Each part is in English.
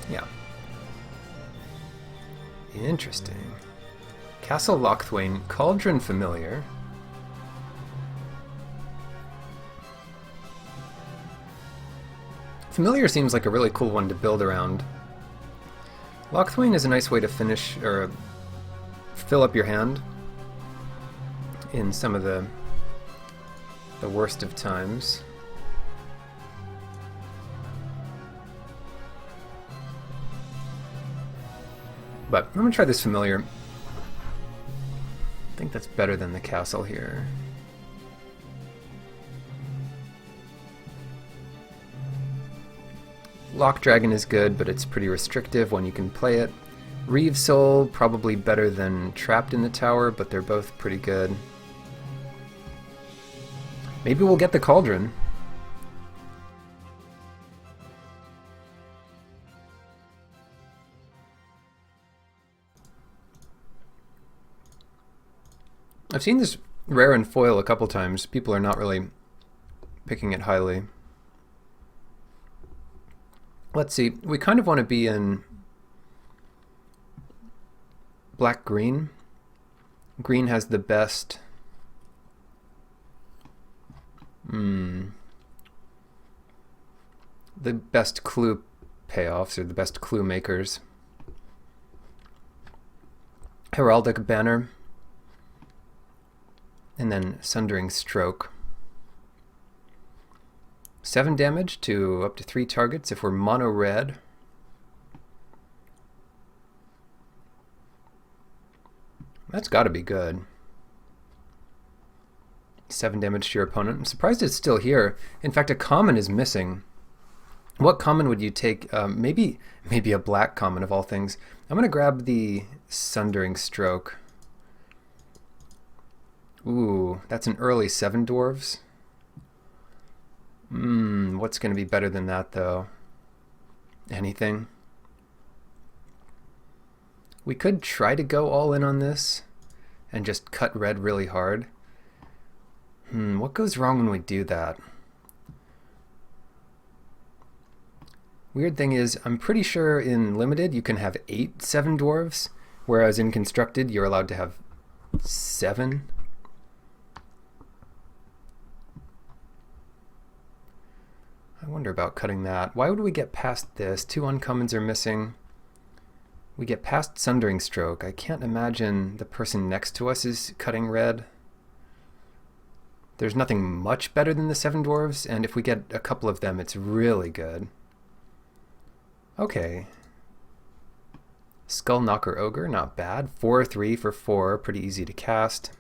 Yeah. Interesting. Castle Lochthwain, Cauldron Familiar. Familiar seems like a really cool one to build around. Lochthwain is a nice way to finish, or fill up your hand in some of the worst of times. But I'm going to try this Familiar. I think that's better than the castle here. Lock Dragon is good, but it's pretty restrictive when you can play it. Reeve Soul, probably better than Trapped in the Tower, but they're both pretty good. Maybe we'll get the Cauldron. I've seen this rare in foil a couple times. People are not really picking it highly. Let's see. We kind of want to be in black-green. Green has the best... the best clue payoffs, or the best clue makers. Heraldic Banner. And then Sundering Stroke. 7 damage to up to 3 targets if we're mono red. That's got to be good. 7 damage to your opponent. I'm surprised it's still here. In fact, a common is missing. What common would you take? Maybe a black common of all things. I'm going to grab the Sundering Stroke. Ooh, that's an early 7 dwarves. What's going to be better than that, though? Anything? We could try to go all in on this and just cut red really hard. What goes wrong when we do that? Weird thing is, I'm pretty sure in Limited you can have 8 7 dwarves, whereas in Constructed you're allowed to have 7. I wonder about cutting that. Why would we get past this? 2 uncommons are missing. We get past Sundering Stroke. I can't imagine the person next to us is cutting red. There's nothing much better than the 7 dwarves, and if we get a couple of them, it's really good. Okay. Skull Knocker Ogre, not bad. 4/3 for 4, pretty easy to cast.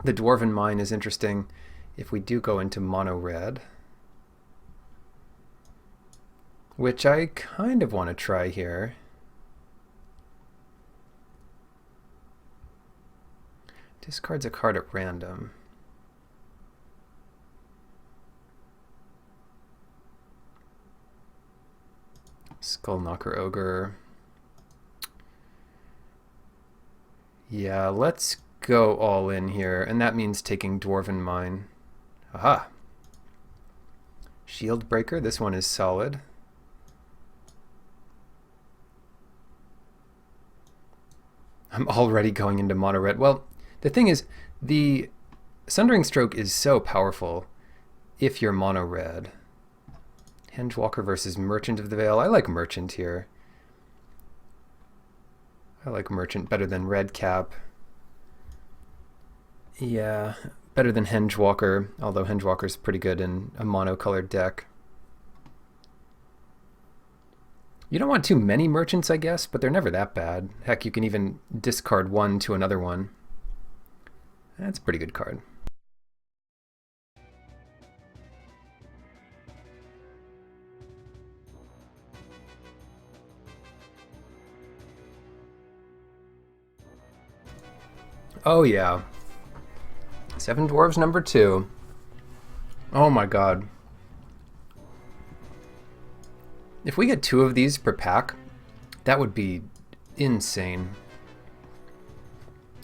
The Dwarven Mine is interesting if we do go into mono red, which I kind of want to try here. Discards a card at random. Skull Knocker Ogre. Yeah, let's go all in here, and that means taking Dwarven Mine. Aha! Shield Breaker, this one is solid. I'm already going into mono red. Well, the thing is, the Sundering Stroke is so powerful if you're mono red. Hengewalker versus Merchant of the Vale. I like Merchant here. I like Merchant better than Red Cap. Yeah, better than Hengewalker, although Hengewalker's pretty good in a mono-colored deck. You don't want too many Merchants, I guess, but they're never that bad. Heck, you can even discard one to another one. That's a pretty good card. Oh yeah. 7 Dwarves number 2. Oh my god. If we get 2 of these per pack, that would be insane.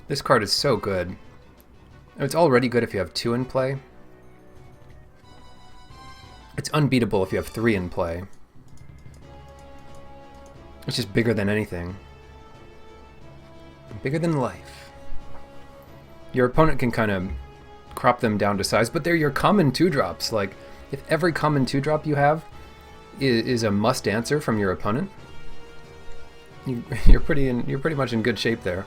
This card is so good. It's already good if you have 2 in play. It's unbeatable if you have 3 in play. It's just bigger than anything. Bigger than life. Your opponent can kind of crop them down to size, but they're your common 2-drops. Like, if every common 2-drop you have is a must answer from your opponent, you're pretty much in good shape there.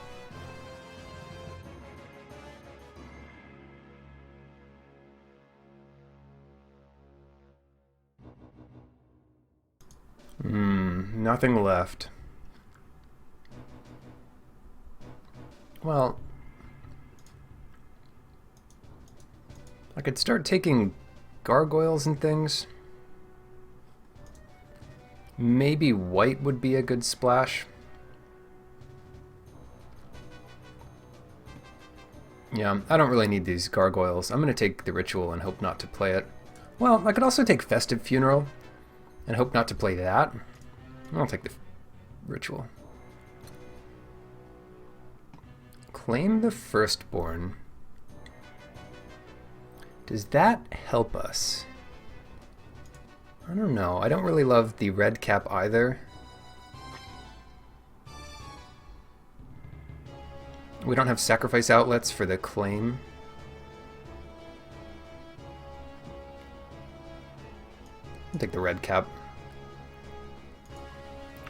Nothing left. Well, I could start taking gargoyles and things. Maybe white would be a good splash. Yeah, I don't really need these gargoyles. I'm going to take the ritual and hope not to play it. Well, I could also take Festive Funeral and hope not to play that. I'll take the ritual. Claim the Firstborn. Does that help us? I don't know. I don't really love the red cap either. We don't have sacrifice outlets for the claim. I'll take the red cap.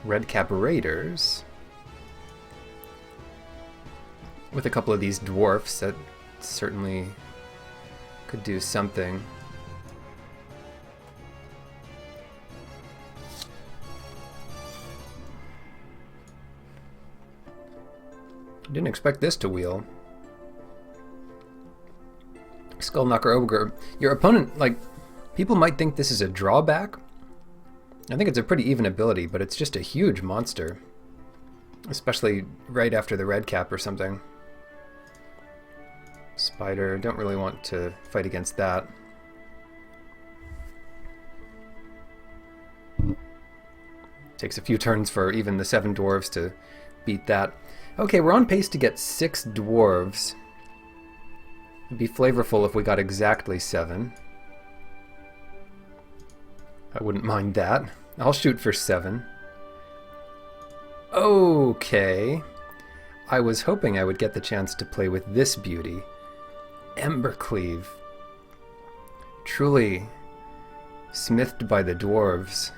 Red cap raiders. With a couple of these dwarfs, that certainly could do something. Didn't expect this to wheel. Skullknocker Ogre. Your opponent, like, people might think this is a drawback. I think it's a pretty even ability, but it's just a huge monster. Especially right after the red cap or something. Spider, don't really want to fight against that. Takes a few turns for even the 7 dwarves to beat that. Okay, we're on pace to get 6 dwarves. It'd be flavorful if we got exactly 7. I wouldn't mind that. I'll shoot for 7. Okay. I was hoping I would get the chance to play with this beauty. Embercleave. Truly smithed by the dwarves.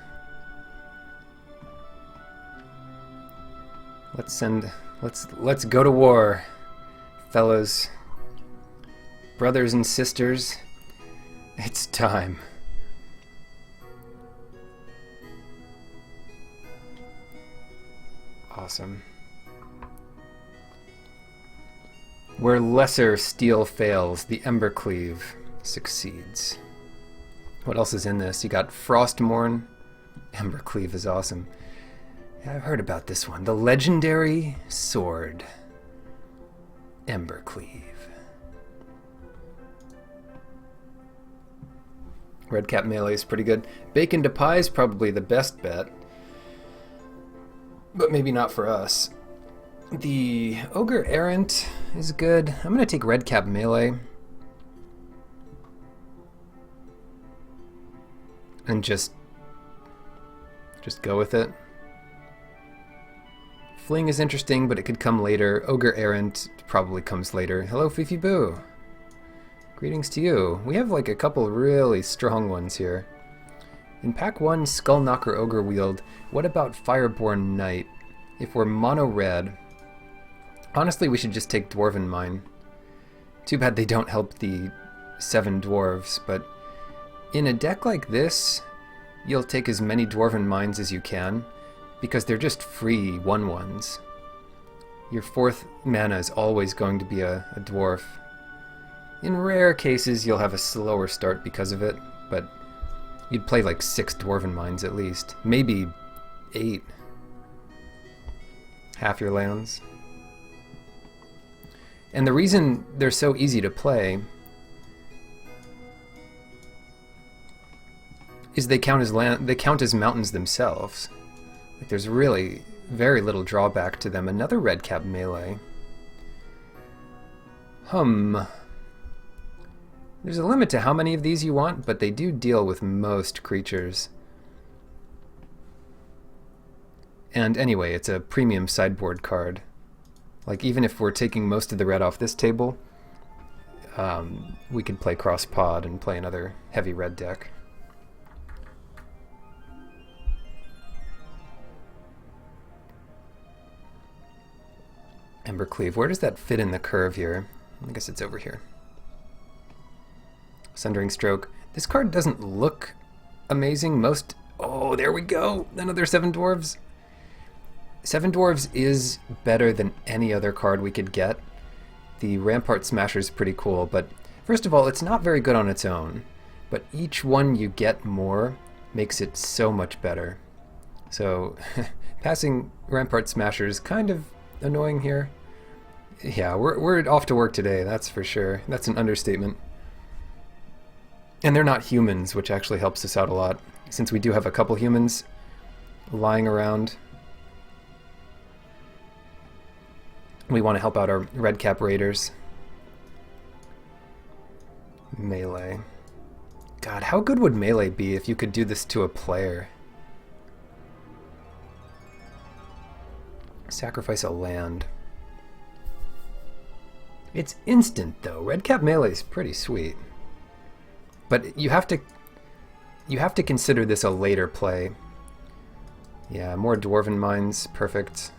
Let's go to war, fellows, brothers and sisters. It's time. Awesome. Where lesser steel fails, the Embercleave succeeds. What else is in this? You got Frostmourne. Embercleave is awesome. I've heard about this one. The legendary sword. Embercleave. Red cap melee is pretty good. Bacon to pie is probably the best bet. But maybe not for us. The Ogre Errant is good. I'm going to take red cap melee. And just go with it. Fling is interesting, but it could come later. Ogre Errant probably comes later. Hello, Fifi Boo. Greetings to you. We have like a couple really strong ones here. In pack 1, Skullknocker Ogre Wield. What about Fireborn Knight? If we're mono red, honestly we should just take Dwarven Mine. Too bad they don't help the 7 dwarves, but in a deck like this, you'll take as many Dwarven Mines as you can, because they're just free 1/1s. Your 4th mana is always going to be a dwarf. In rare cases, you'll have a slower start because of it, but you'd play like 6 Dwarven Mines at least. Maybe 8. Half your lands. And the reason they're so easy to play is they count as mountains themselves. Like, there's really very little drawback to them. Another red cap melee. There's a limit to how many of these you want, but they do deal with most creatures. And anyway, it's a premium sideboard card. Like, even if we're taking most of the red off this table, we could play cross pod and play another heavy red deck. Embercleave, where does that fit in the curve here? I guess it's over here. Sundering Stroke. This card doesn't look amazing. Oh, there we go! Another 7 Dwarves. 7 Dwarves is better than any other card we could get. The Rampart Smasher is pretty cool, but first of all, it's not very good on its own. But each one you get more makes it so much better. So, passing Rampart Smasher is kind of annoying here. Yeah, we're off to work today, that's for sure. That's an understatement. And they're not humans, which actually helps us out a lot, since we do have a couple humans lying around. We want to help out our Redcap Raiders. Melee. God, how good would Melee be if you could do this to a player? Sacrifice a land. It's instant, though. Redcap Melee is pretty sweet. But you have to consider this a later play. Yeah, more Dwarven Mines, perfect.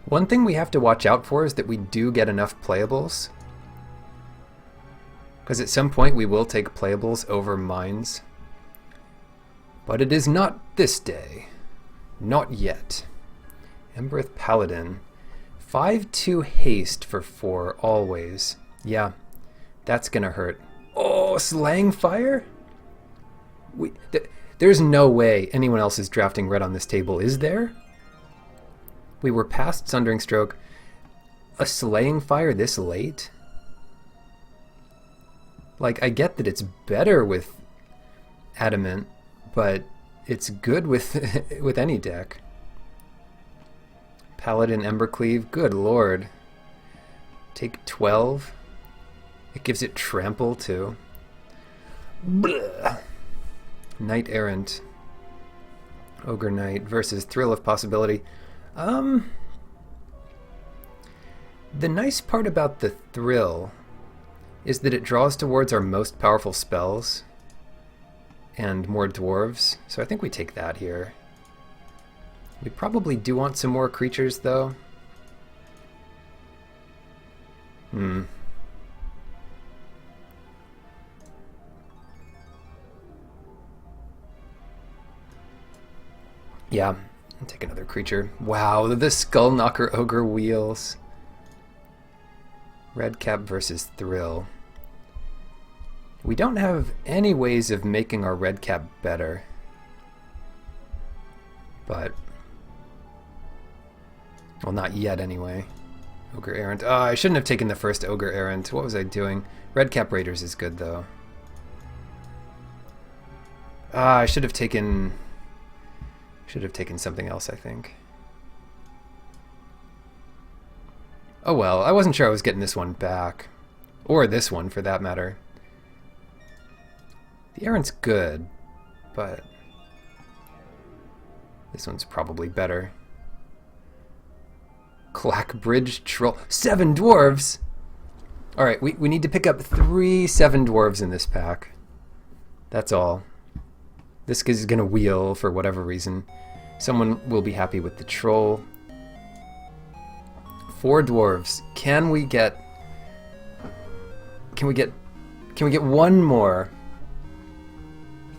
One thing we have to watch out for is that we do get enough playables. Because at some point we will take playables over mines. But it is not this day. Not yet. Embereth Paladin. 5-2 haste for 4, always. Yeah, that's gonna hurt. Oh, Slang Fire? There's no way anyone else is drafting red on this table, is there? We were past Sundering Stroke. A Slaying Fire this late? Like, I get that it's better with Adamant, but it's good with with any deck. Paladin Embercleave, good lord. Take 12. It gives it trample too. Blah. Knight Errant. Ogre Knight versus Thrill of Possibility. The nice part about the Thrill is that it draws towards our most powerful spells and more dwarves, so I think we take that here. We probably do want some more creatures, though. Yeah, I'll take another creature. Wow, the Skullknocker Ogre Wheels. Redcap versus Thrill. We don't have any ways of making our Redcap better. But... well, not yet, anyway. Ogre Errant. Oh, I shouldn't have taken the first Ogre Errant. What was I doing? Redcap Raiders is good, though. I should have taken... something else, I think. Oh well, I wasn't sure I was getting this one back. Or this one, for that matter. The Errant's good, but... this one's probably better. Clackbridge Troll. 7 dwarves! Alright, we need to pick up 3 7 dwarves in this pack. That's all. This is gonna wheel for whatever reason. Someone will be happy with the troll. 4 dwarves. Can we get one more?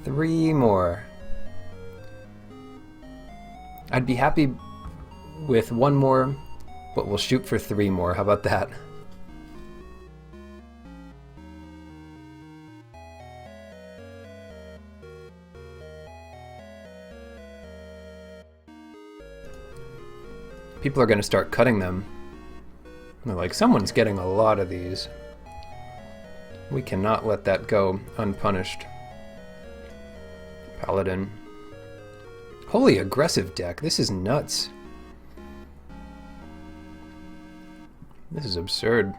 3 more. I'd be happy with 1 more, but we'll shoot for 3 more. How about that? People are going to start cutting them. They're like, someone's getting a lot of these. We cannot let that go unpunished. Paladin. Holy aggressive deck. This is nuts. This is absurd.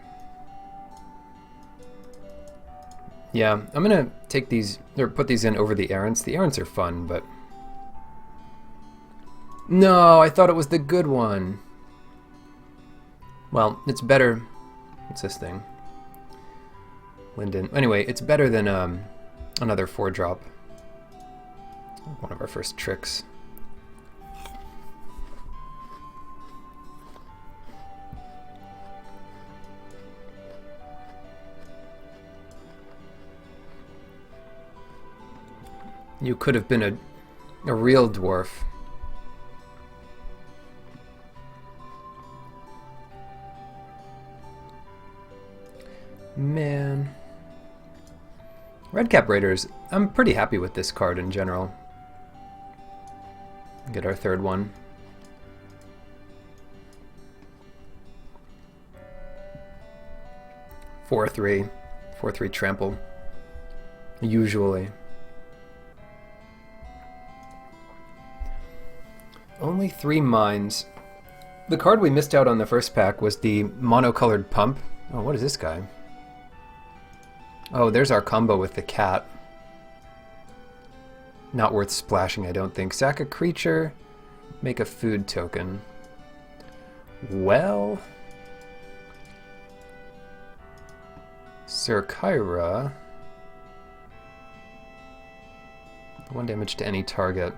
Yeah, I'm going to take these, or put these in over the Errants. The Errants are fun, but No, I thought it was the good one. Well, it's better. What's this thing? Linden. Anyway, it's better than another 4-drop. One of our first tricks. You could have been a real dwarf. Man. Redcap Raiders, I'm pretty happy with this card in general. Get our third one. Four, 4/3 trample. Usually. Only 3 mines. The card we missed out on the first pack was the monocolored pump. Oh, what is this guy? Oh, there's our combo with the cat. Not worth splashing, I don't think. Sack a creature, make a food token. Well... Sir Kyra. 1 damage to any target.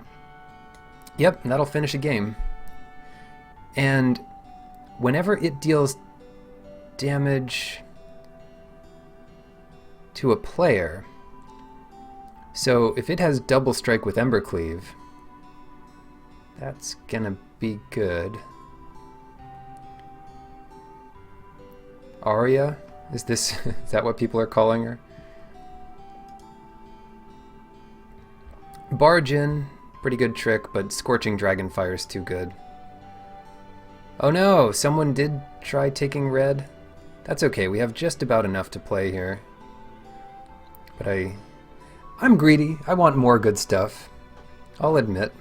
Yep, that'll finish a game. And whenever it deals damage to a player, so if it has double strike with Embercleave, that's gonna be good. Arya? Is that what people are calling her? Barge in. Pretty good trick, but Scorching Dragonfire is too good. Oh no! Someone did try taking red. That's okay, we have just about enough to play here. But I'm greedy. I want more good stuff. I'll admit.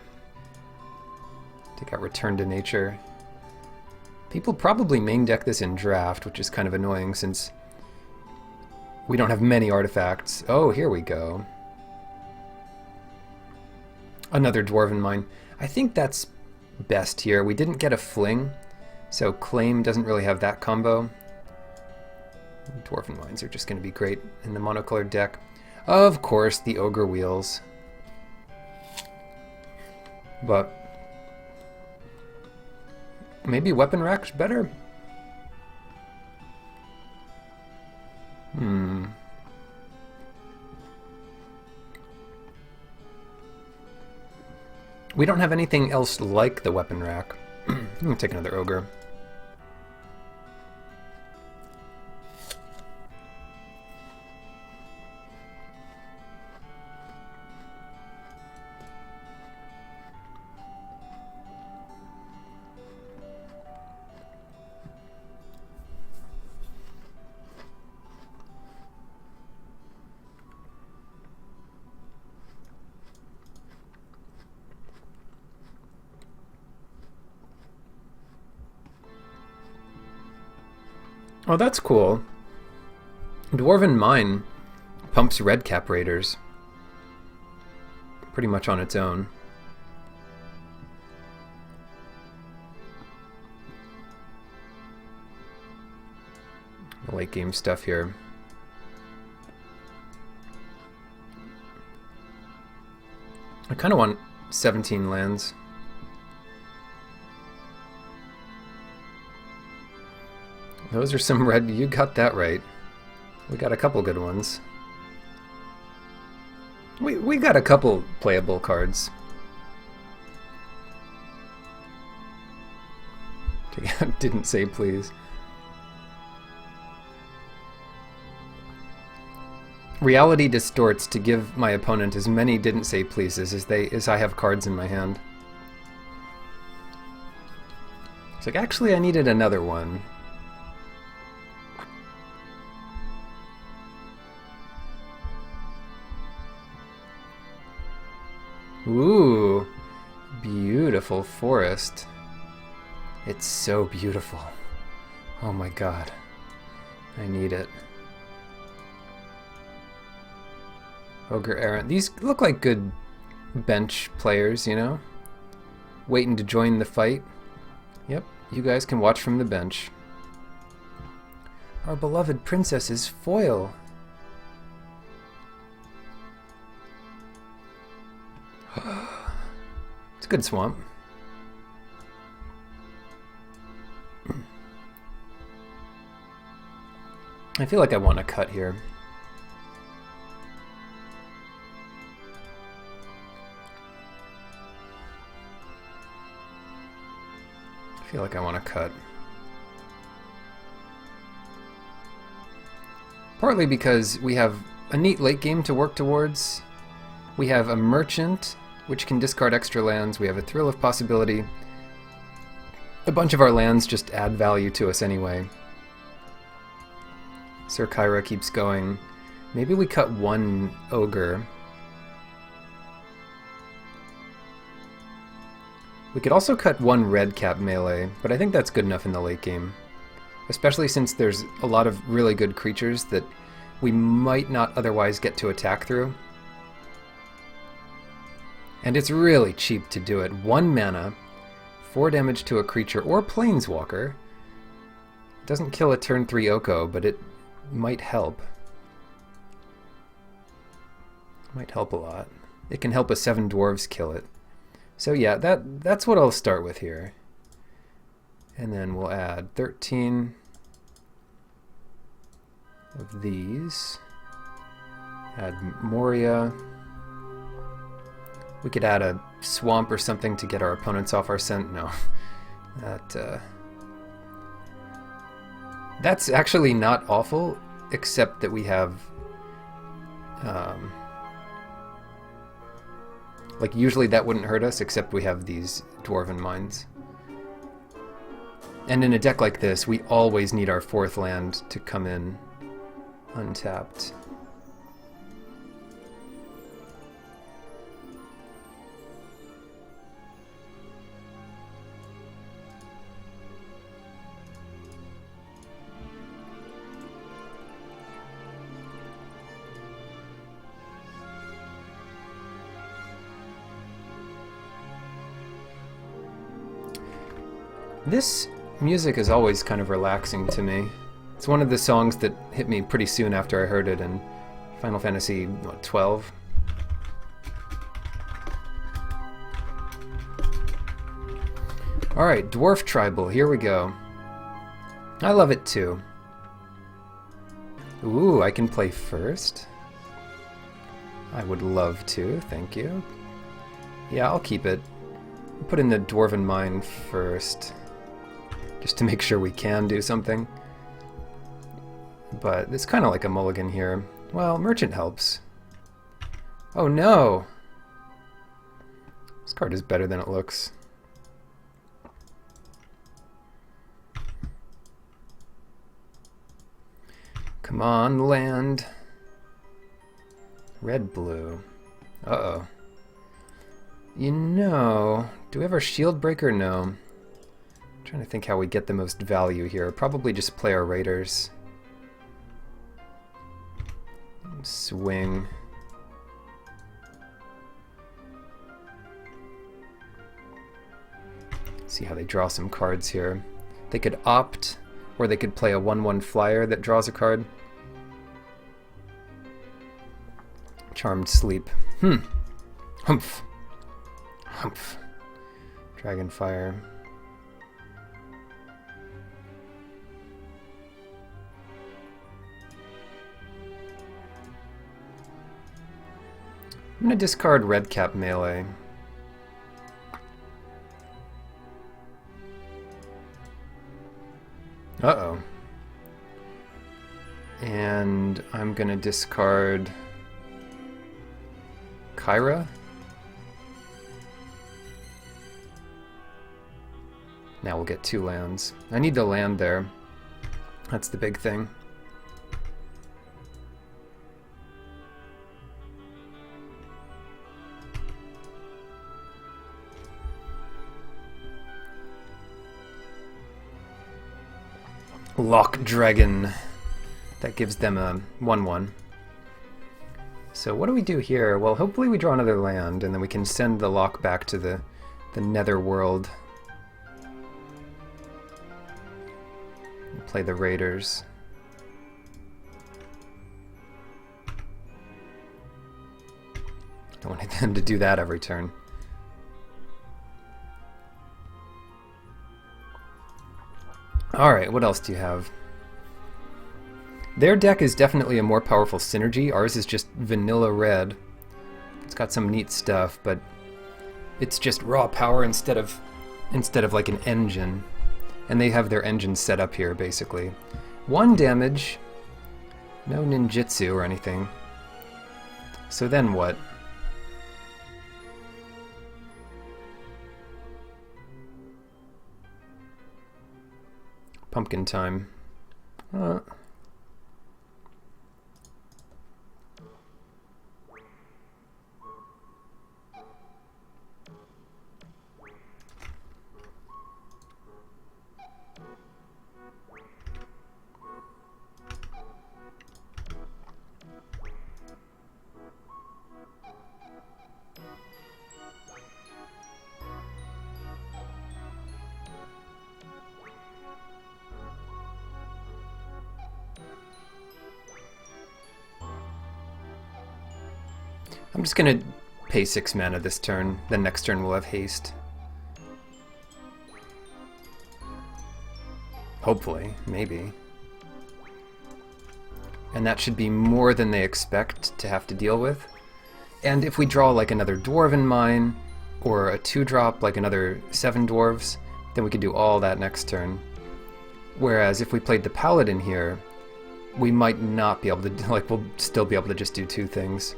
Take out Return to Nature. People probably main deck this in draft, which is kind of annoying since we don't have many artifacts. Oh, here we go. Another Dwarven Mine. I think that's best here. We didn't get a Fling, so Claim doesn't really have that combo. Dwarven Mines are just going to be great in the monocolored deck. Of course, the Ogre Wheels. But maybe Weapon Rack's better? We don't have anything else like the Weapon Rack. I'm gonna take another Ogre. Oh, that's cool. Dwarven Mine pumps Redcap Raiders pretty much on its own. The late game stuff here. I kind of want 17 lands. Those are some red. You got that right. We got a couple good ones. We got a couple playable cards. Didn't say please. Reality distorts to give my opponent as many didn't say pleases as I have cards in my hand. It's like, actually I needed another one. Ooh, beautiful forest. It's so beautiful. Oh my god. I need it. Ogre Errant. These look like good bench players, you know? waiting to join the fight. Yep, you guys can watch from the bench. Our beloved princess's foil. It's a good swamp. I feel like I want to cut here. I feel like I want to cut. Partly because we have a neat late game to work towards. We have a merchant, which can discard extra lands. We have a Thrill of Possibility. A bunch of our lands just add value to us anyway. Sir Kyra keeps going. Maybe we cut one ogre. We could also cut one red cap melee, but I think that's good enough in the late game. Especially since there's a lot of really good creatures that we might not otherwise get to attack through. And it's really cheap to do it. 1 mana, 4 damage to a creature or planeswalker. It doesn't kill a turn 3 Oko, but it might help. Might help a lot. It can help a 7 dwarves kill it. So yeah, that's what I'll start with here. And then we'll add 13 of these. Add Moria. We could add a swamp or something to get our opponents off our scent. No. That's actually not awful, except that we have like usually that wouldn't hurt us, except we have these Dwarven Mines. And in a deck like this, we always need our 4th land to come in untapped. This music is always kind of relaxing to me. It's one of the songs that hit me pretty soon after I heard it in Final Fantasy, what, 12? Alright, Dwarf Tribal, here we go. I love it too. Ooh, I can play first? I would love to, thank you. Yeah, I'll keep it. I'll put in the Dwarven Mine first, just to make sure we can do something. But it's kind of like a mulligan here. Well, Merchant helps. Oh no! This card is better than it looks. Come on, land. Red-blue. Uh-oh. You know, do we have our Shield Breaker? No. I'm trying to think how we get the most value here. Probably just play our Raiders. Swing. See how they draw some cards here. They could opt, or they could play a 1/1 flyer that draws a card. Charmed Sleep. Humph. Humph. Dragonfire. I'm going to discard Red Cap Melee. Uh-oh. And I'm going to discard Kyra. Now we'll get 2 lands. I need the land there. That's the big thing. Lock Dragon. That gives them a 1/1. So what do we do here? Well, hopefully we draw another land, and then we can send the lock back to the the netherworld. Play the raiders. Don't want them to do that every turn. Alright, what else do you have? Their deck is definitely a more powerful synergy. Ours is just vanilla red. It's got some neat stuff, but it's just raw power instead of like an engine. And they have their engine set up here, basically. 1 damage. No ninjutsu or anything. So then what? Pumpkin time. I'm just gonna pay 6 mana this turn, then next turn we'll have haste. Hopefully, maybe. And that should be more than they expect to have to deal with. And if we draw like another Dwarven Mine, or a 2-drop like another 7 Dwarves, then we could do all that next turn. Whereas if we played the Paladin here, we might not be able to, like, we'll still be able to just do 2 things.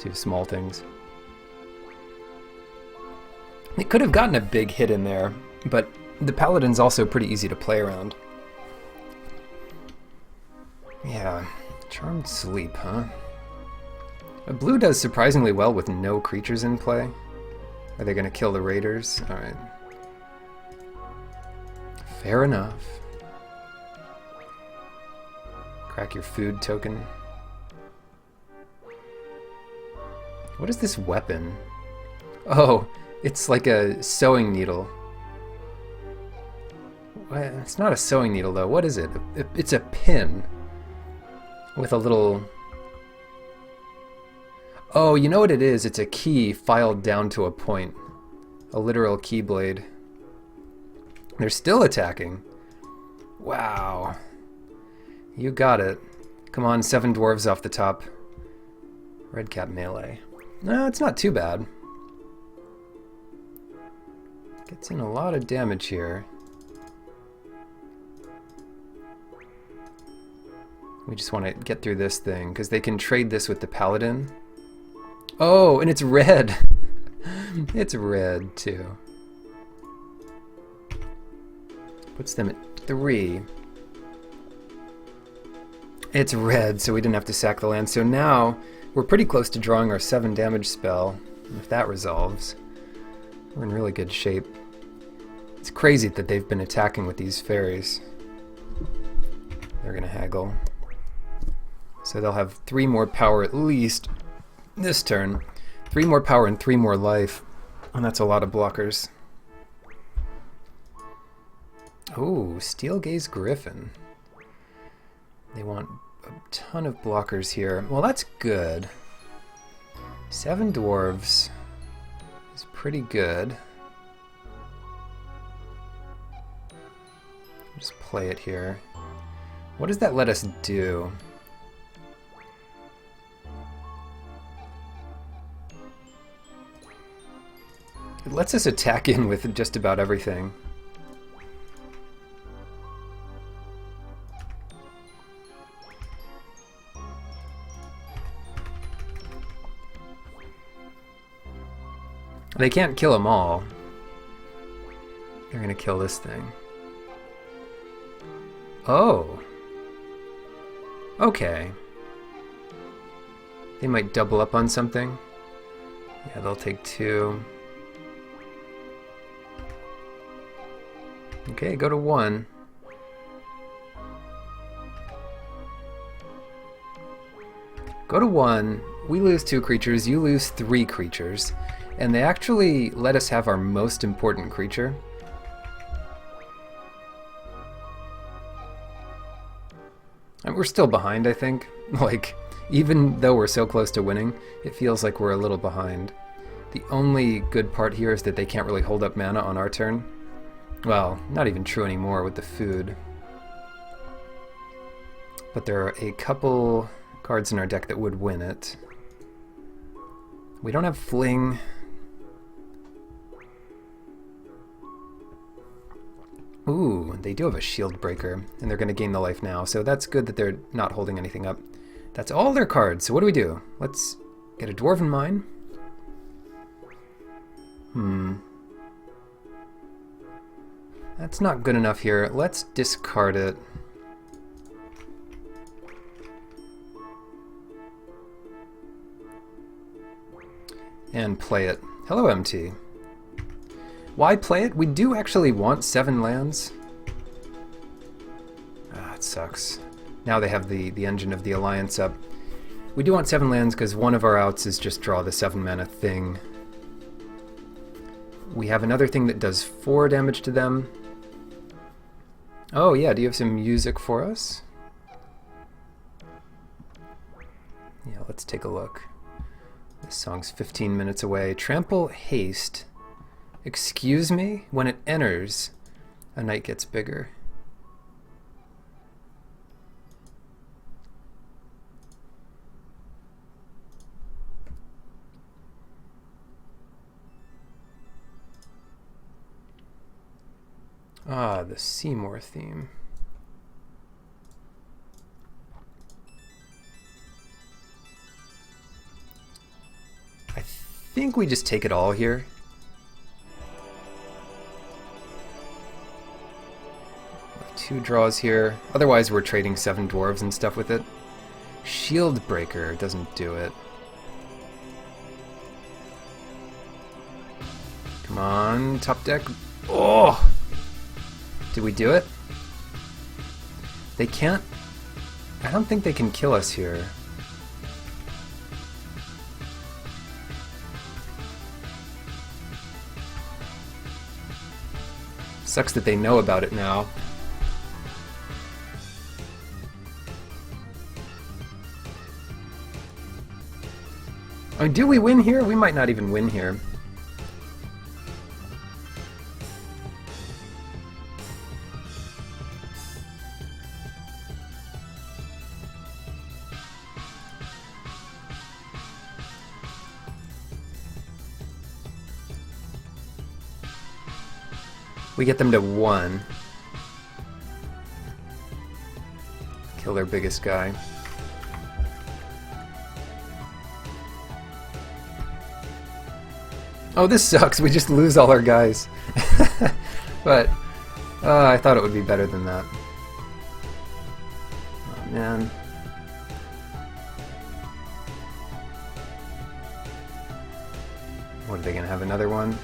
2 small things. They could have gotten a big hit in there, but the Paladin's also pretty easy to play around. Yeah, Charmed Sleep, huh? Blue does surprisingly well with no creatures in play. Are they going to kill the raiders? Alright. Fair enough. Crack your food token. What is this weapon? Oh, it's like a sewing needle. It's not a sewing needle though. What is it? It's a pin with a little... Oh, you know what it is? It's a key filed down to a point. A literal keyblade. They're still attacking. Wow. You got it. Come on, 7 dwarves off the top. Red cap melee. No, it's not too bad. Gets in a lot of damage here. We just want to get through this thing, because they can trade this with the Paladin. Oh, and it's red! It's red, too. Puts them at 3. It's red, so we didn't have to sack the land. So now, we're pretty close to drawing our 7 damage spell. If that resolves, we're in really good shape. It's crazy that they've been attacking with these fairies. They're gonna haggle. So they'll have 3 more power at least this turn. 3 more power and 3 more life. And that's a lot of blockers. Oh, Steel Gaze Griffin. They want a ton of blockers here. Well, that's good. 7 dwarves is pretty good. Just play it here. What does that let us do? It lets us attack in with just about everything. They can't kill them all. They're gonna kill this thing. Oh. Okay. They might double up on something. Yeah, they'll take 2. Okay, go to 1. Go to 1. We lose 2 creatures, you lose 3 creatures. And they actually let us have our most important creature. And we're still behind, I think. Like, even though we're so close to winning, it feels like we're a little behind. The only good part here is that they can't really hold up mana on our turn. Well, not even true anymore with the food. But there are a couple cards in our deck that would win it. We don't have Fling. Ooh, they do have a Shield Breaker, and they're going to gain the life now, so that's good that they're not holding anything up. That's all their cards, so what do? Let's get a Dwarven Mine. That's not good enough here. Let's discard it. And play it. Hello, MT. Why play it? We do actually want 7 lands. Ah, it sucks. Now they have the engine of the Alliance up. We do want 7 lands because one of our outs is just draw the 7 mana thing. We have another thing that does 4 damage to them. Oh yeah, do you have some music for us? Yeah, let's take a look. This song's 15 minutes away. Trample Haste. Excuse me? When it enters, a knight gets bigger. Ah, the Seymour theme. I think we just take it all here. We have 2 draws here. Otherwise, we're trading 7 dwarves and stuff with it. Shield Breaker doesn't do it. Come on, top deck. Oh! Did we do it? They can't... I don't think they can kill us here. Sucks that they know about it now. I mean, do we win here? We might not even win here. We get them to 1. Kill their biggest guy. Oh, this sucks. We just lose all our guys. But I thought it would be better than that. Oh, man. What, are they going to have another one?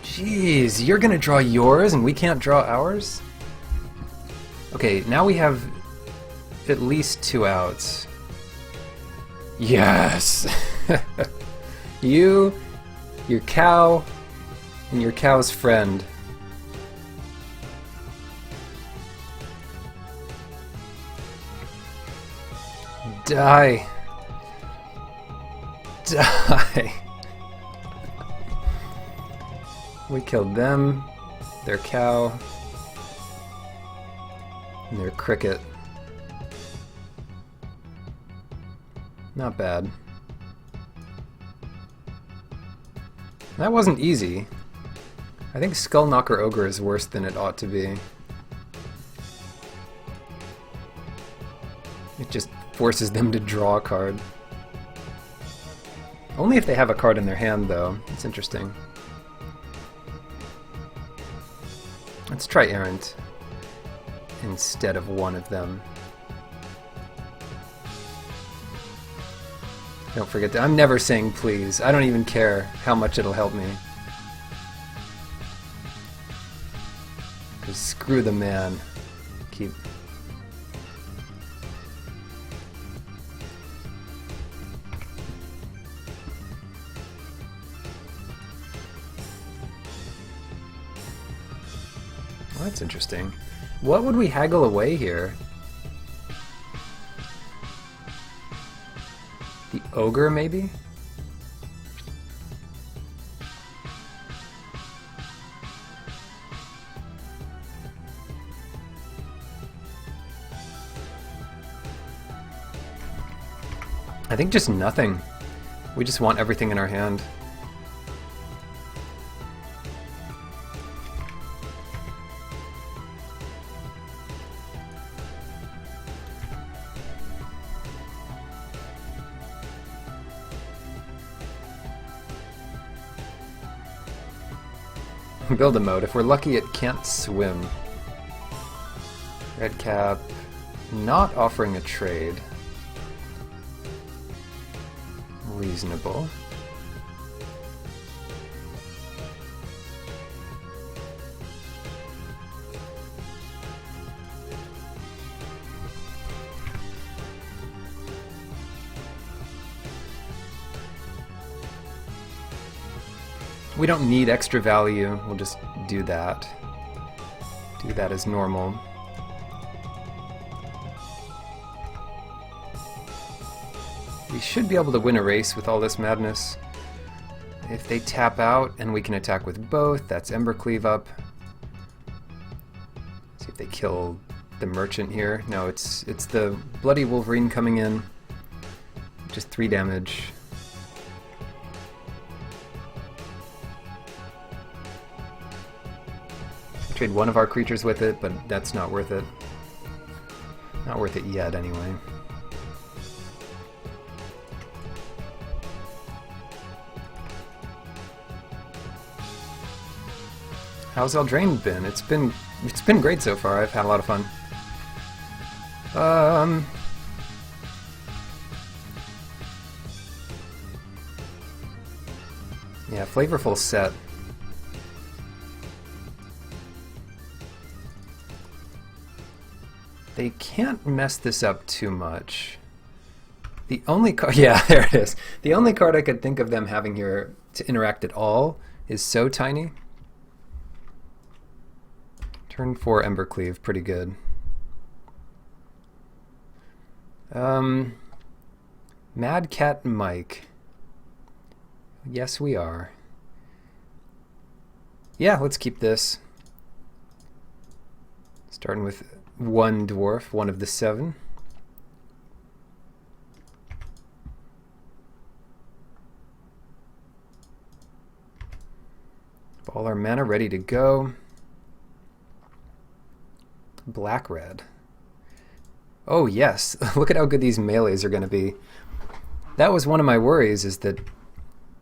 Jeez, you're gonna draw yours and we can't draw ours? Okay, now we have at least 2 outs. Yes! You, your cow, and your cow's friend. Die. Die. We killed them, their cow, and their cricket. Not bad. That wasn't easy. I think Skullknocker Ogre is worse than it ought to be. It just forces them to draw a card. Only if they have a card in their hand, though. It's interesting. Let's try Errant instead of one of them. Don't forget that. I'm never saying please. I don't even care how much it'll help me. Because screw the man. Keep That's interesting. What would we haggle away here? The ogre, maybe? I think just nothing. We just want everything in our hand. Build a mode. If we're lucky, it can't swim. Red cap, not offering a trade. Reasonable. We don't need extra value, we'll just do that. Do that as normal. We should be able to win a race with all this madness. If they tap out and we can attack with both, that's Embercleave up. See if they kill the merchant here. No, it's the Bloody Wolverine coming in. Just 3 damage. Trade one of our creatures with it, but that's not worth it. Not worth it yet, anyway. How's Eldraine been? It's been great so far. I've had a lot of fun. Yeah, flavorful set. They can't mess this up too much. The only card, yeah, there it is. The only card I could think of them having here to interact at all is so tiny. Turn 4 Embercleave, pretty good. Mad Cat Mike. Yes, we are. Yeah, let's keep this. Starting with 1 dwarf, one of the 7. All our mana ready to go. Black-red. Oh yes, look at how good these melees are going to be. That was one of my worries, is that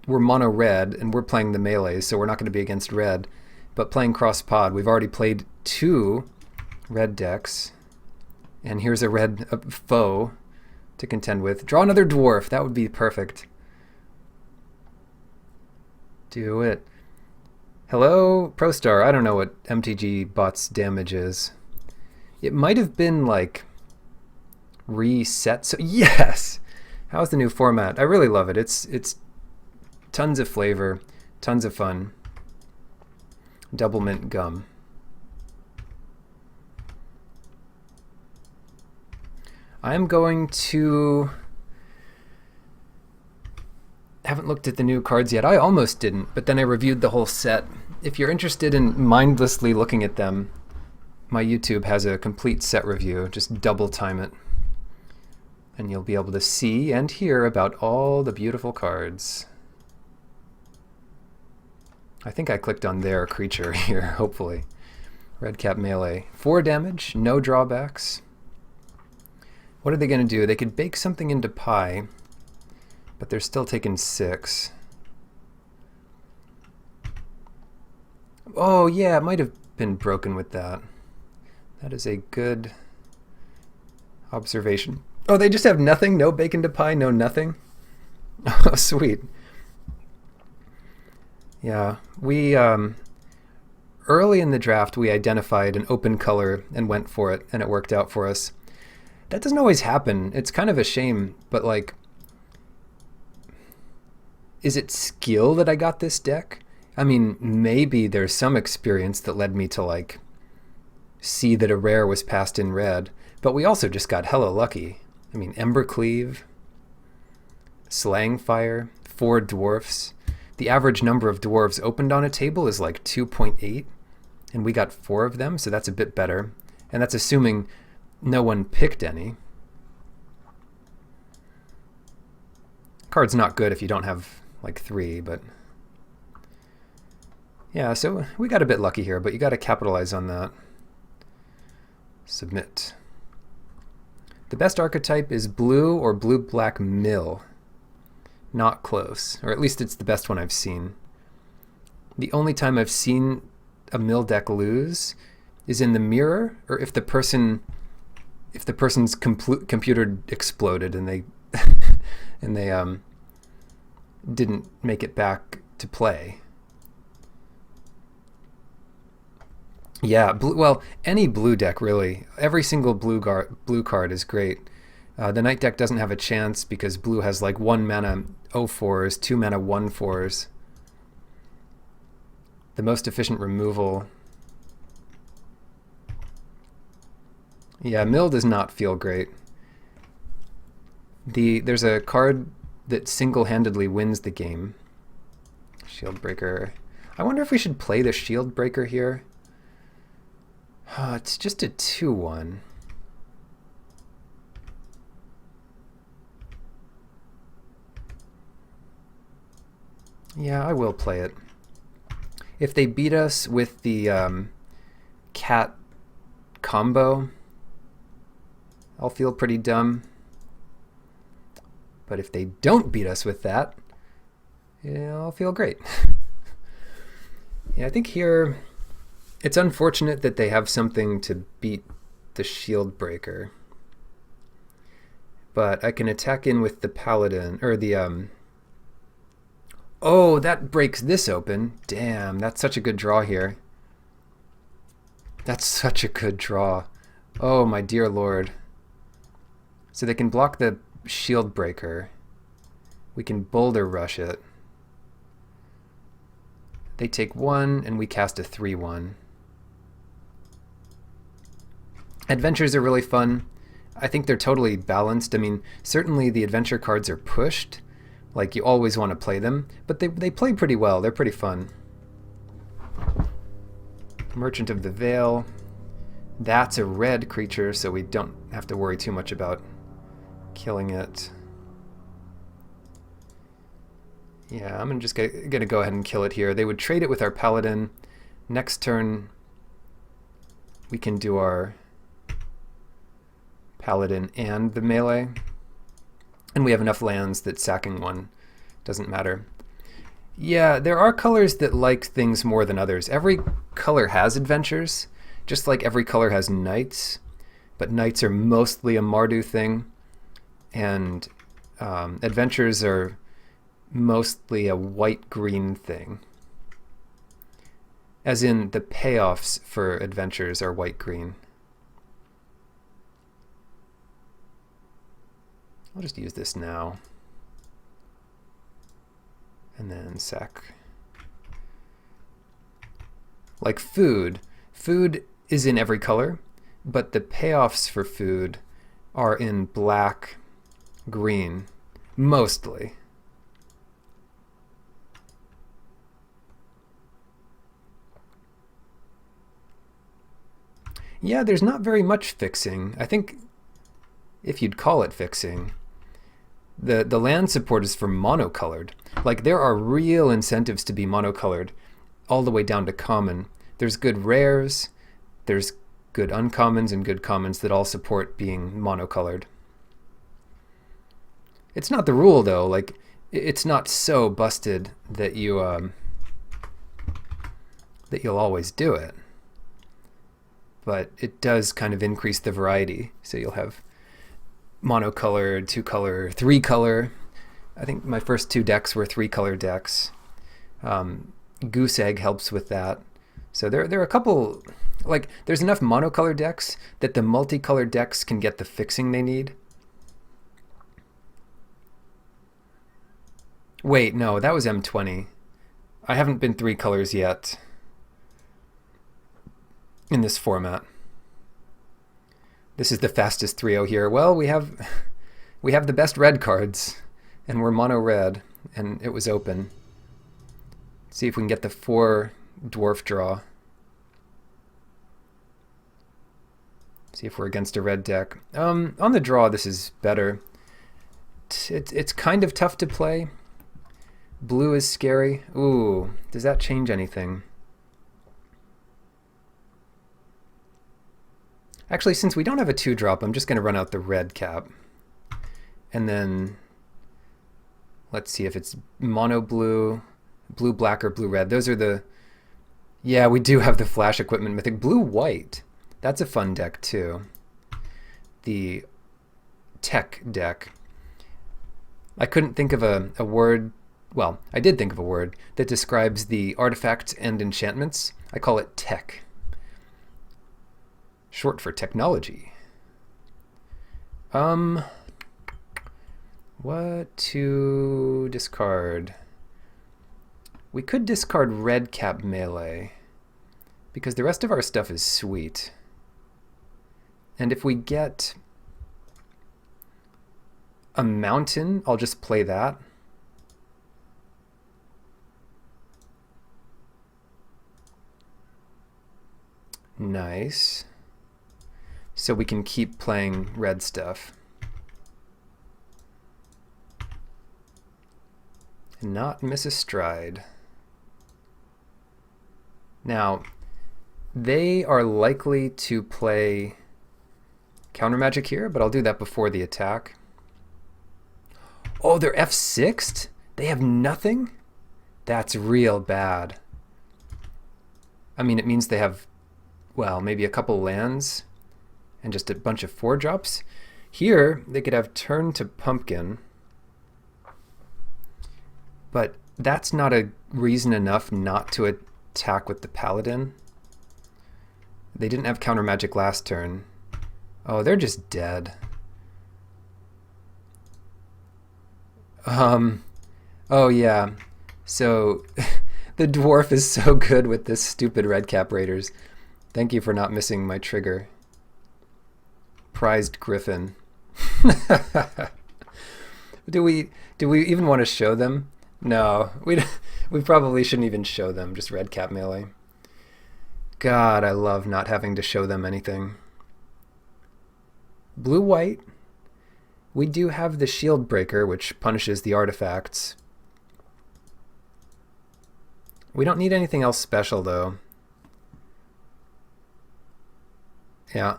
we're mono red and we're playing the melees, so we're not going to be against red. But playing cross-pod, we've already played 2 red decks, and here's a red foe to contend with. Draw another dwarf, that would be perfect. Do it. Hello, ProStar. I don't know what MTG bot's damage is. It might have been like reset. So yes, how's the new format? I really love it. It's tons of flavor, tons of fun. Double mint gum. I'm going to... haven't looked at the new cards yet. I almost didn't, but then I reviewed the whole set. If you're interested in mindlessly looking at them, my YouTube has a complete set review. Just double time it. And you'll be able to see and hear about all the beautiful cards. I think I clicked on their creature here, hopefully. Red cap melee. 4 damage, no drawbacks. What are they going to do? They could bake something into pie, but they're still taking 6. Oh yeah, it might have been broken with that. That is a good observation. Oh, they just have nothing? No bake into pie, no nothing? Oh, sweet. Yeah, we, early in the draft, we identified an open color and went for it, and it worked out for us. That doesn't always happen. It's kind of a shame, but like, is it skill that I got this deck? I mean, maybe there's some experience that led me to like see that a rare was passed in red, but we also just got hella lucky. I mean, Embercleave, Slangfire, 4 dwarfs. The average number of dwarves opened on a table is like 2.8, and we got 4 of them, so that's a bit better. And that's assuming no one picked any. Card's not good if you don't have like 3, but yeah, so we got a bit lucky here, but you got to capitalize on that. Submit. The best archetype is blue or blue-black mill. Not close, or at least it's the best one I've seen. The only time I've seen a mill deck lose is in the mirror, or if the person's computer exploded and they didn't make it back to play. Yeah, well, any blue deck really. Every single blue card is great. The night deck doesn't have a chance because blue has like 1 mana 0/4s, 2 mana 1/4s. The most efficient removal. Yeah, mill does not feel great. There's a card that single-handedly wins the game. Shieldbreaker. I wonder if we should play the Shieldbreaker here. It's just a 2/1. Yeah, I will play it. If they beat us with the cat combo, I'll feel pretty dumb. But if they don't beat us with that, yeah, I'll feel great. Yeah, I think here it's unfortunate that they have something to beat the Shieldbreaker. But I can attack in with the Paladin, or the oh, that breaks this open. Damn, that's such a good draw here. That's such a good draw. Oh, my dear lord. So they can block the Shieldbreaker. We can Boulder Rush it. They take 1, and we cast a 3/1. Adventures are really fun. I think they're totally balanced. I mean, certainly the adventure cards are pushed. Like, you always want to play them, but they play pretty well. They're pretty fun. Merchant of the Veil. That's a red creature, so we don't have to worry too much about killing it. Yeah, I'm just gonna go ahead and kill it here. They would trade it with our Paladin. Next turn, we can do our Paladin and the melee. And we have enough lands that sacking one doesn't matter. Yeah, there are colors that like things more than others. Every color has adventures, just like every color has knights. But knights are mostly a Mardu thing. And adventures are mostly a white-green thing. As in, the payoffs for adventures are white-green. I'll just use this now. And then sack. Like food. Food is in every color, but the payoffs for food are in black, green, mostly. Yeah, there's not very much fixing. I think, if you'd call it fixing, the land support is for monocolored. Like, there are real incentives to be monocolored, all the way down to common. There's good rares, there's good uncommons and good commons that all support being monocolored. It's not the rule, though. Like, it's not so busted that you that you'll always do it. But it does kind of increase the variety. So you'll have monocolored, 2-color, 3-color. I think my first 2 decks were 3-color decks. Goose Egg helps with that. So there are a couple, like, there's enough monocolor decks that the multicolor decks can get the fixing they need. Wait, no, that was M20. I haven't been 3 colors yet in this format. This is the fastest 3-0 here. Well, we have the best red cards, and we're mono red, and it was open. Let's see if we can get the 4 dwarf draw. See if we're against a red deck. On the draw, this is better. It's kind of tough to play. Blue is scary. Ooh, does that change anything? Actually, since we don't have a 2-drop, I'm just going to run out the red cap. And then let's see if it's mono blue, blue black, or blue red. Those are the... Yeah, we do have the flash equipment mythic. Blue white. That's a fun deck too. The tech deck. I couldn't think of a word... Well, I did think of a word that describes the artifacts and enchantments. I call it tech. Short for technology. What to discard? We could discard red cap melee, because the rest of our stuff is sweet. And if we get a mountain, I'll just play that. Nice. So we can keep playing red stuff. And not miss a stride. Now, they are likely to play counter magic here, but I'll do that before the attack. Oh, they're F6'd? They have nothing? That's real bad. I mean, it means they have, well, maybe a couple lands and just a bunch of 4-drops. Here, they could have turn to pumpkin, but that's not a reason enough not to attack with the paladin. They didn't have counter magic last turn. Oh, they're just dead. Oh yeah, so the dwarf is so good with this stupid red cap raiders. Thank you for not missing my trigger. Prized griffin. Do we even want to show them? No, we probably shouldn't even show them, just red cap melee. God, I love not having to show them anything. Blue-white. We do have the shield breaker, which punishes the artifacts. We don't need anything else special, though. Yeah.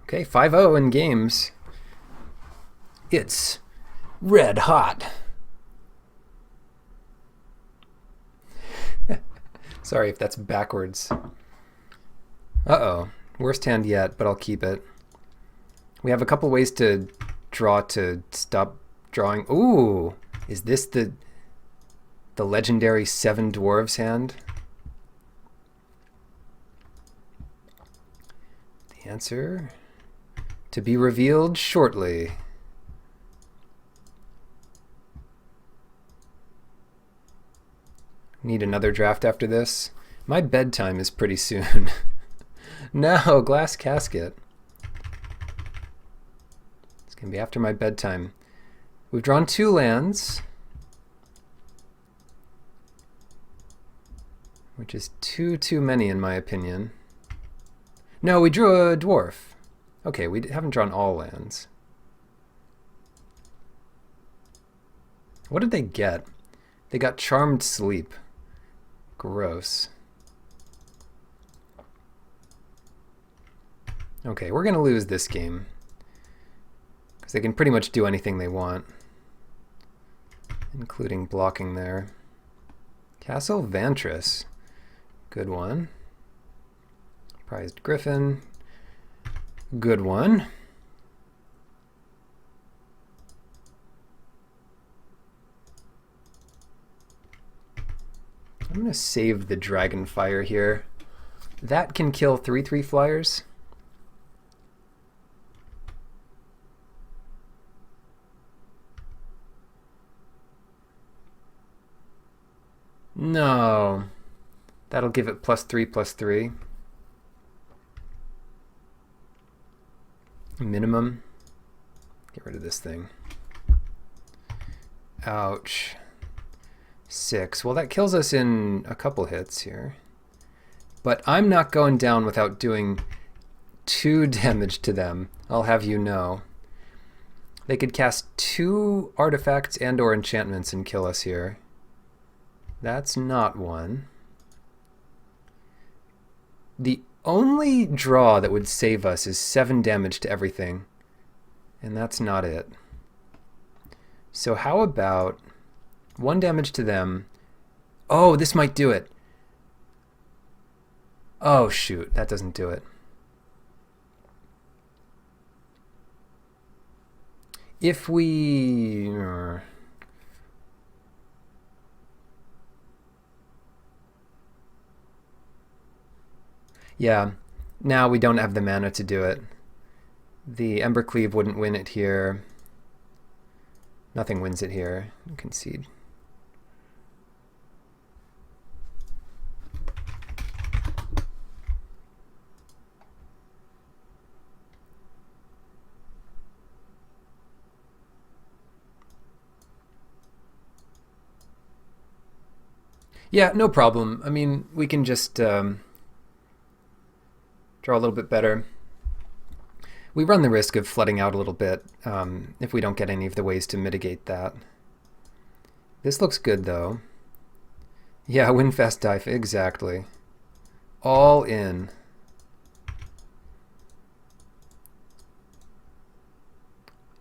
Okay, 5-0 in games. It's red hot. Sorry if that's backwards. Uh-oh. Worst hand yet, but I'll keep it. We have a couple ways to draw to stop drawing. Ooh! Is this the legendary 7 dwarves hand? The answer to be revealed shortly. Need another draft after this? My bedtime is pretty soon. No, glass casket. It's going to be after my bedtime. We've drawn 2 lands, which is too many in my opinion. No, we drew a dwarf. Okay, we haven't drawn all lands. What did they get? They got Charmed Sleep. Gross. Okay, we're going to lose this game, because they can pretty much do anything they want, including blocking there. Castle Vantress. Good one. Prized Griffin. Good one. I'm going to save the Dragonfire here. That can kill 3/3 flyers. No. That'll give it +3/+3. Minimum. Get rid of this thing. Ouch. 6. Well, that kills us in a couple hits here. But I'm not going down without doing 2 damage to them, I'll have you know. They could cast 2 artifacts and or enchantments and kill us here. That's not one. The only draw that would save us is 7 damage to everything. And that's not it. So how about 1 damage to them? Oh, this might do it. Oh, shoot. That doesn't do it. If we... Yeah, now we don't have the mana to do it. The Embercleave wouldn't win it here. Nothing wins it here. Concede. Yeah, no problem. I mean, we can just draw a little bit better. We run the risk of flooding out a little bit if we don't get any of the ways to mitigate that. This looks good, though. Yeah, win fast, die fast. Exactly. All in.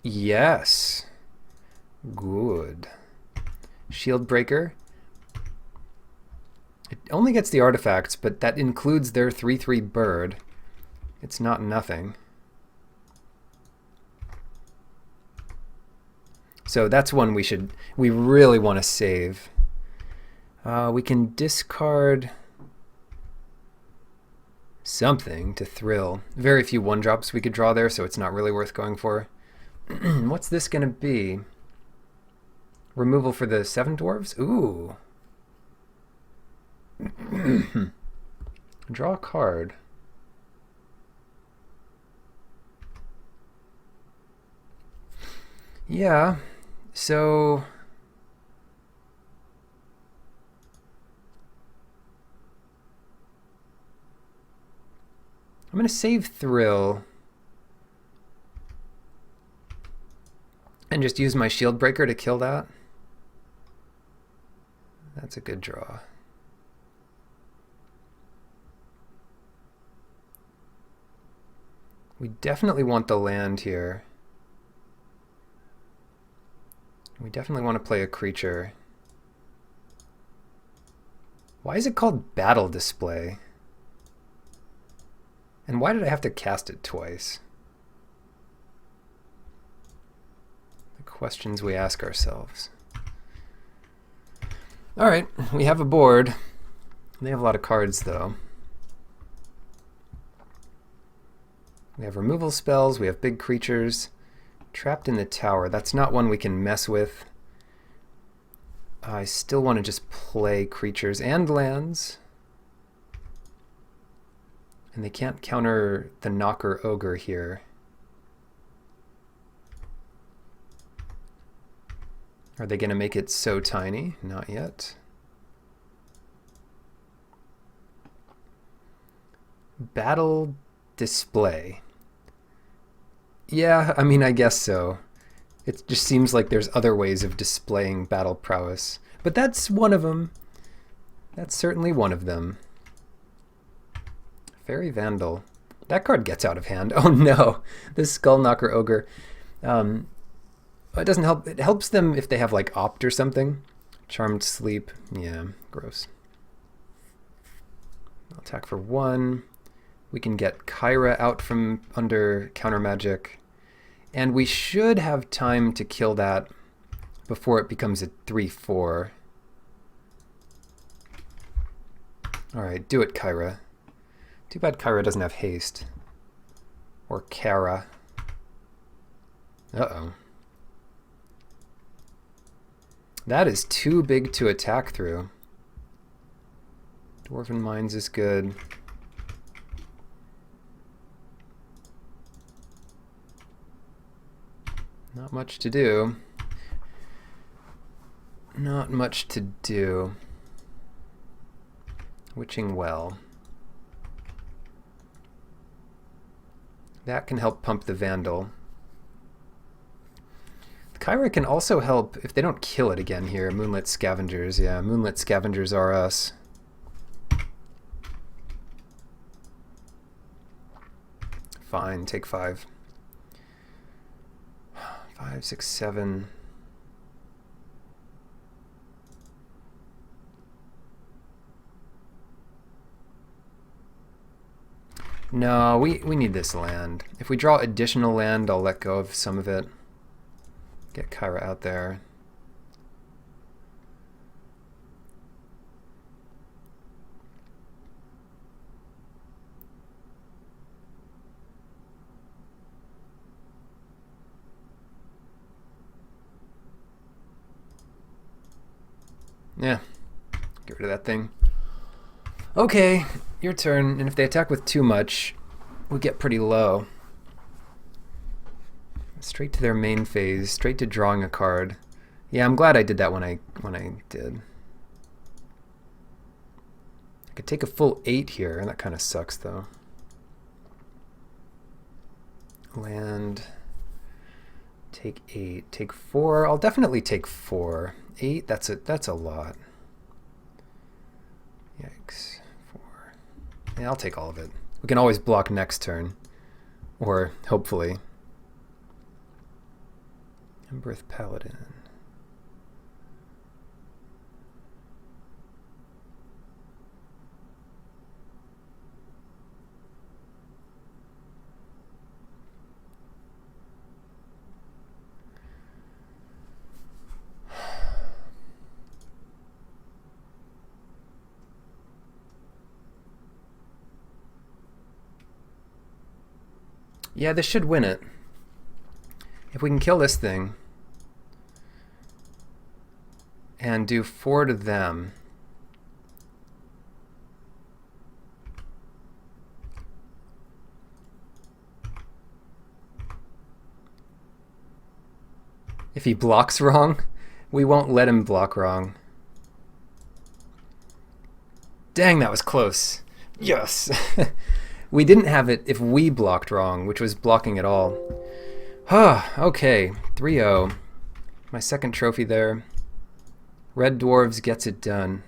Yes. Good. Shield Breaker. It only gets the artifacts, but that includes their 3/3 bird. It's not nothing. So that's one we really want to save. We can discard something to thrill. Very few 1-drops we could draw there, so it's not really worth going for. What's this going to be? Removal for the 7 dwarves? Ooh. Draw a card. Yeah, so I'm going to save Thrill and just use my Shield Breaker to kill that. That's a good draw. We definitely want the land here. We definitely want to play a creature. Why is it called Battle Display? And why did I have to cast it twice? The questions we ask ourselves. Alright, we have a board. They have a lot of cards, though. We have removal spells, we have big creatures. Trapped in the Tower, that's not one we can mess with. I still want to just play creatures and lands. And they can't counter the Knocker Ogre here. Are they going to make it so tiny? Not yet. Battle Display. Yeah, I mean, I guess so. It just seems like there's other ways of displaying battle prowess. But that's one of them. That's certainly one of them. Fairy Vandal. That card gets out of hand. Oh no! This Skull Knocker Ogre. It doesn't help. It helps them if they have like Opt or something. Charmed Sleep. Yeah, gross. I'll attack for 1. We can get Kyra out from under counter magic. And we should have time to kill that before it becomes a 3/4. Alright, do it, Kyra. Too bad Kyra doesn't have haste. Or Kara. Uh-oh. That is too big to attack through. Dwarven Mines is good. Not much to do. Not much to do. Witching Well. That can help pump the Vandal. The Kyra can also help if they don't kill it again here. Moonlit Scavengers. Yeah, Moonlit Scavengers are us. Fine, take 5. 5, 6, 7. No, we need this land. If we draw additional land, I'll let go of some of it. Get Kyra out there. Yeah, get rid of that thing. Okay, your turn. And if they attack with too much, we get pretty low. Straight to their main phase, straight to drawing a card. Yeah, I'm glad I did that when I did. I could take a full 8 here, and that kind of sucks though. Land. Take 8. Take 4. I'll definitely take 4. 8. That's a lot. Yikes. 4. Yeah, I'll take all of it. We can always block next turn, or hopefully. Embereth Paladin. Yeah, this should win it. If we can kill this thing and do 4 to them. If he blocks wrong, we won't let him block wrong. Dang, that was close. Yes! We didn't have it if we blocked wrong, which was blocking it all. Okay, 3-0. My second trophy there. Red Dwarves gets it done.